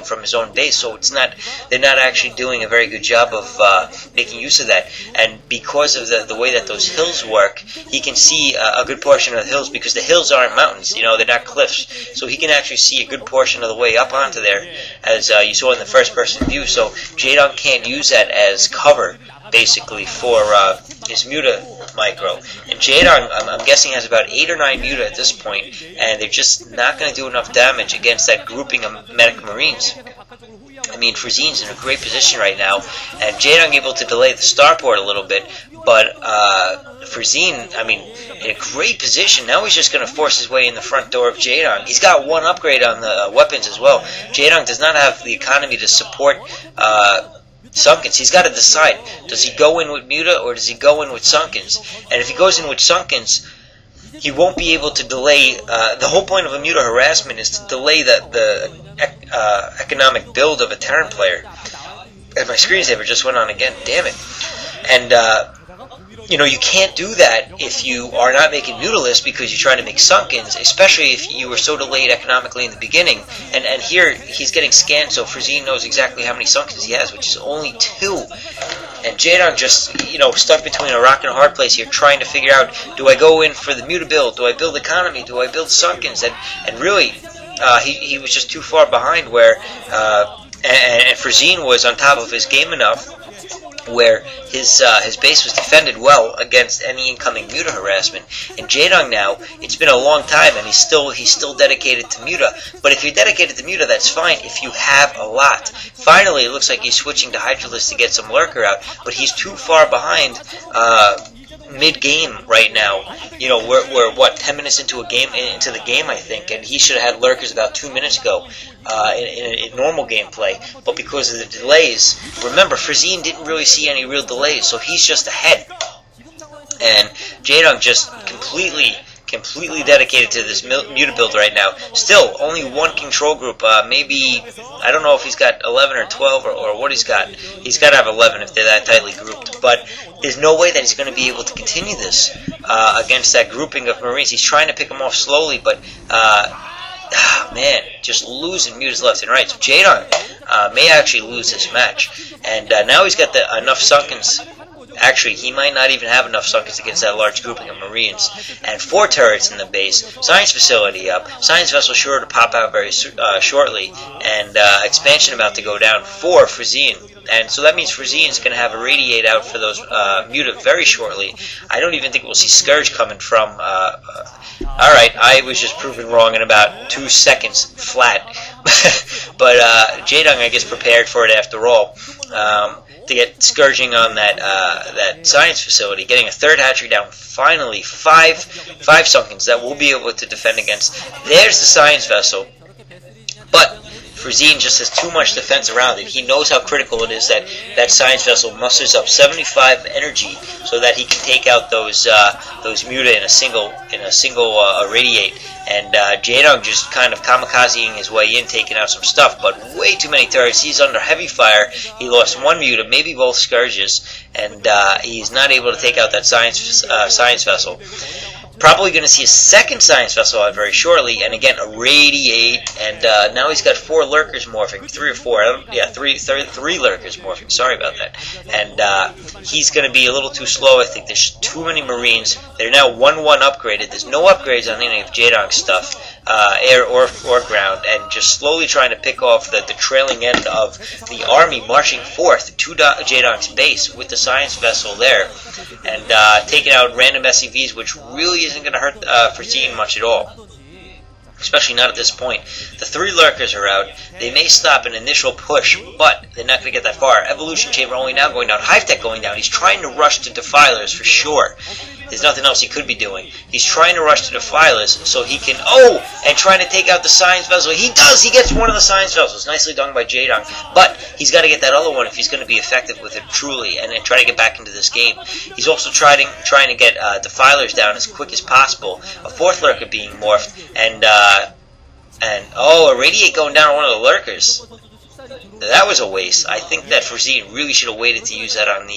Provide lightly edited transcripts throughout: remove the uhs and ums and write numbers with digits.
from his own base, so they're not actually doing a very good job of making use of that. And because of the way that those hills work, he can see a good portion of the hills, because the hills aren't mountains, they're not cliffs, so he can actually see a good portion of the way up onto there, as you saw in the first person view. So Jaedong can't use that as cover basically for his Muta micro. And Jaedong, I'm guessing, has about 8 or 9 Muta at this point, and they're just not going to do enough damage against that grouping of medic marines. I mean, Frozean's in a great position right now, and Jaedong able to delay the starport a little bit, but Frozean, I mean, in a great position. Now he's just going to force his way in the front door of Jaedong. He's got 1 upgrade on the weapons as well. Jaedong does not have the economy to support Sunkens. He's got to decide, does he go in with Muta or does he go in with Sunkens? And if he goes in with Sunkens, he won't be able to delay. The whole point of a Muta harassment is to delay the economic build of a Terran player. And my screensaver just went on again, damn it. And you can't do that if you are not making Mutalists, because you're trying to make Sunkens, especially if you were so delayed economically in the beginning. And here he's getting scanned, so Frozean knows exactly how many Sunkens he has, which is only 2. And Jaedong just, stuck between a rock and a hard place here, trying to figure out, do I go in for the Muta build? Do I build economy? Do I build Sunkens? And really, he was just too far behind where, and Frozean was on top of his game enough where his base was defended well against any incoming Muta harassment. And Jaedong now, it's been a long time, and he's still dedicated to Muta. But if you're dedicated to Muta, that's fine if you have a lot. Finally, it looks like he's switching to Hydralisk to get some Lurker out, but he's too far behind mid-game right now. We're what, 10 minutes into the game, I think, and he should have had Lurkers about 2 minutes ago in normal gameplay. But because of the delays, remember, Frozean didn't really see any real delays, so he's just ahead. And Jaedong just completely dedicated to this Muta build right now. Still, only 1 control group. Maybe, I don't know if he's got 11 or 12 or what he's got. He's got to have 11 if they're that tightly grouped. But there's no way that he's going to be able to continue this against that grouping of Marines. He's trying to pick them off slowly, but man, just losing Mutas left and right. So Jaedong may actually lose this match. And now he's got enough Sunkens. Actually, he might not even have enough Sunkens against that large grouping of Marines. And 4 turrets in the base, science facility up, science vessel sure to pop out very shortly, and expansion about to go down for Frozean. And so that means Frozean's going to have a radiate out for those Muta very shortly. I don't even think we'll see Scourge coming from. Alright, I was just proven wrong in about 2 seconds flat. But Jaedong, I guess, prepared for it after all. To get Scourging on that science facility, getting a 3rd hatchery down, finally, 5 Sunkens that we'll be able to defend against. There's the science vessel, but Frozean just has too much defense around it. He knows how critical it is that science vessel musters up 75 energy so that he can take out those Muta in a single radiate. And Jaedong just kind of kamikazing his way in, taking out some stuff, but way too many turrets. He's under heavy fire. He lost 1 Muta, maybe both Scourges, and he's not able to take out that science vessel. Probably going to see a 2nd science vessel out very shortly, and again a radiate, and now he's got 4 Lurkers morphing, 3 or 4, three Lurkers morphing, sorry about that, and he's going to be a little too slow. I think there's too many Marines. They're now 1-1 upgraded. There's no upgrades on any of Jaedong's stuff, air or ground, and just slowly trying to pick off the trailing end of the army marching forth to Jaedong's base with the science vessel there, and taking out random SCVs, which really isn't going to hurt Frozean much at all. Especially not at this point. The 3 Lurkers are out. They may stop an initial push, but they're not going to get that far. Evolution Chamber only now going down. Hive Tech going down. He's trying to rush to Defilers for sure. There's nothing else he could be doing. He's trying to rush to Defilers so he can... Oh! And trying to take out the Science Vessel. He does! He gets one of the Science Vessels. Nicely done by Jaedong. But he's got to get that other one if he's going to be effective with it truly and try to get back into this game. He's also trying to get Defilers down as quick as possible. A 4th Lurker being morphed. And oh, a Radiate going down on one of the Lurkers. That was a waste. I think that Frozean really should have waited to use that on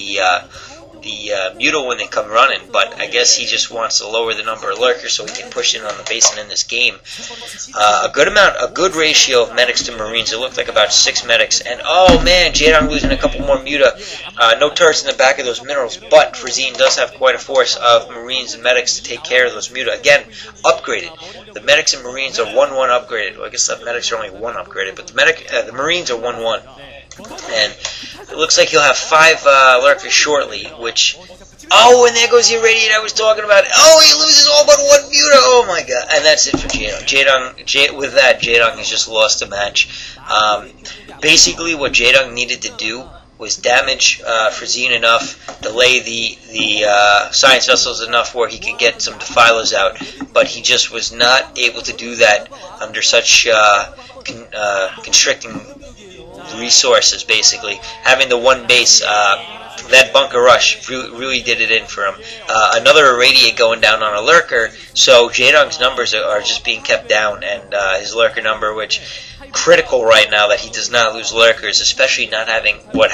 Muto when they come running, but I guess he just wants to lower the number of lurkers so he can push in on the base and in this game. A good ratio of medics to marines. It looked like about 6 medics, and oh man, Jaedong losing a couple more Muta. No turrets in the back of those minerals, but Frozean does have quite a force of marines and medics to take care of those Muta. Again, upgraded. The medics and marines are 1-1 upgraded. Well, I guess the medics are only 1 upgraded, but the marines are 1-1. And it looks like he'll have 5 lurkers shortly, which... Oh, and there goes the irradiate I was talking about. Oh, he loses all but 1 Muta. Oh my god. And that's it for Jaedong. With that, Jaedong has just lost a match. Basically, what Jaedong needed to do was damage Frozean enough, delay the science vessels enough where he could get some defilers out, but he just was not able to do that under such constricting resources. Basically, having the 1 base, that bunker rush really did it in for him. Another irradiate going down on a lurker, so Jaedong's numbers are just being kept down, and his lurker number, which critical right now that he does not lose lurkers, especially not having 1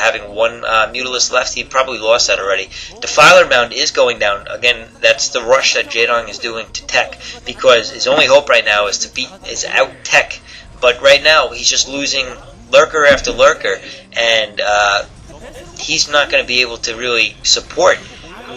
Mutalist left. He probably lost that already. Defiler Mound is going down. Again, that's the rush that Jaedong is doing to tech, because his only hope right now is to out tech. But right now he's just losing lurker after lurker, and he's not going to be able to really support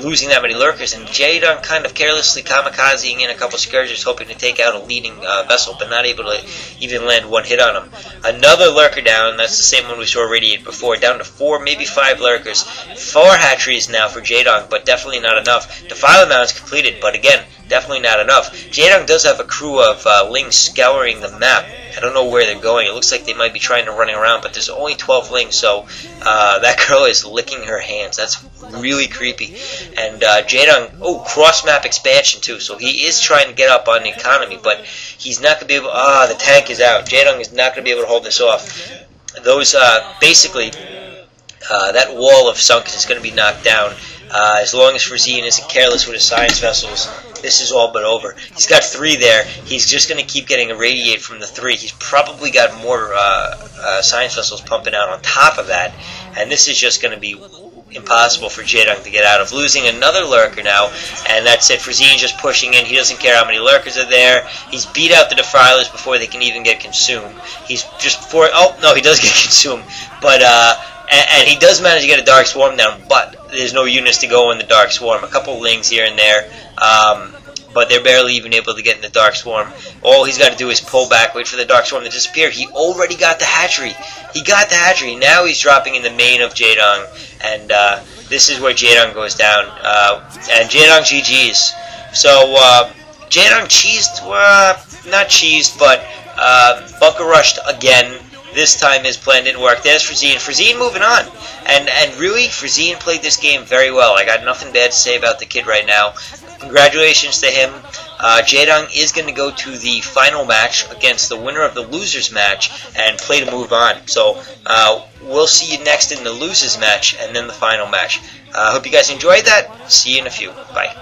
losing that many lurkers, and Jaedong kind of carelessly kamikazing in a couple skirmishes, hoping to take out a leading vessel, but not able to even land 1 hit on him. Another lurker down. That's the same one we saw irradiate before, down to 4, maybe 5 lurkers. 4 hatcheries now for Jaedong, but definitely not enough. Defiler Mound is completed, but again, definitely not enough. Jaedong does have a crew of lings scouring the map. I don't know where they're going. It looks like they might be trying to running around, but there's only 12 lings, so that girl is licking her hands. That's really creepy. And Jaedong, cross-map expansion too, so he is trying to get up on the economy, but he's not going to be able... the tank is out. Jaedong is not going to be able to hold this off. Those, basically, that wall of sunken is going to be knocked down. As long as Frozean isn't careless with his science vessels, this is all but over. He's got 3 there. He's just going to keep getting irradiate from the 3. He's probably got more science vessels pumping out on top of that, and this is just going to be impossible for Jaedong to get out of. Losing another lurker now, and that's it. Frozean just pushing in. He doesn't care how many lurkers are there. He's beat out the defilers before they can even get consumed. He's just oh no, he does get consumed, but and he does manage to get a dark swarm down, but there's no units to go in the dark swarm. A couple lings here and there, but they're barely even able to get in the dark swarm. All he's got to do is pull back, wait for the dark swarm to disappear. He already got the hatchery. He got the hatchery. Now he's dropping in the main of Jaedong, and this is where Jaedong goes down. And Jaedong GG's. So Jaedong cheesed, not cheesed, but bunker rushed again. This time his plan didn't work. There's Frozean. Frozean moving on. And really, Frozean played this game very well. I got nothing bad to say about the kid right now. Congratulations to him. Jaedong is going to go to the final match against the winner of the losers match and play to move on. So we'll see you next in the losers match and then the final match. I hope you guys enjoyed that. See you in a few. Bye.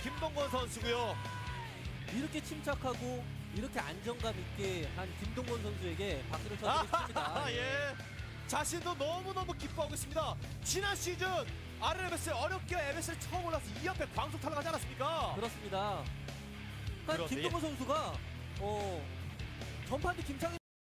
김동건 선수고요. 이렇게 침착하고 이렇게 안정감 있게 한 김동건 선수에게 박수를 쳐드리겠습니다. 예. 자신도 너무너무 기뻐하고 있습니다. 지난 시즌 RMSL 어렵게 MSL 처음 올라서 2연패 광속 탈락하지 않았습니까? 그렇습니다. 김동건 선수가 전반도 김창희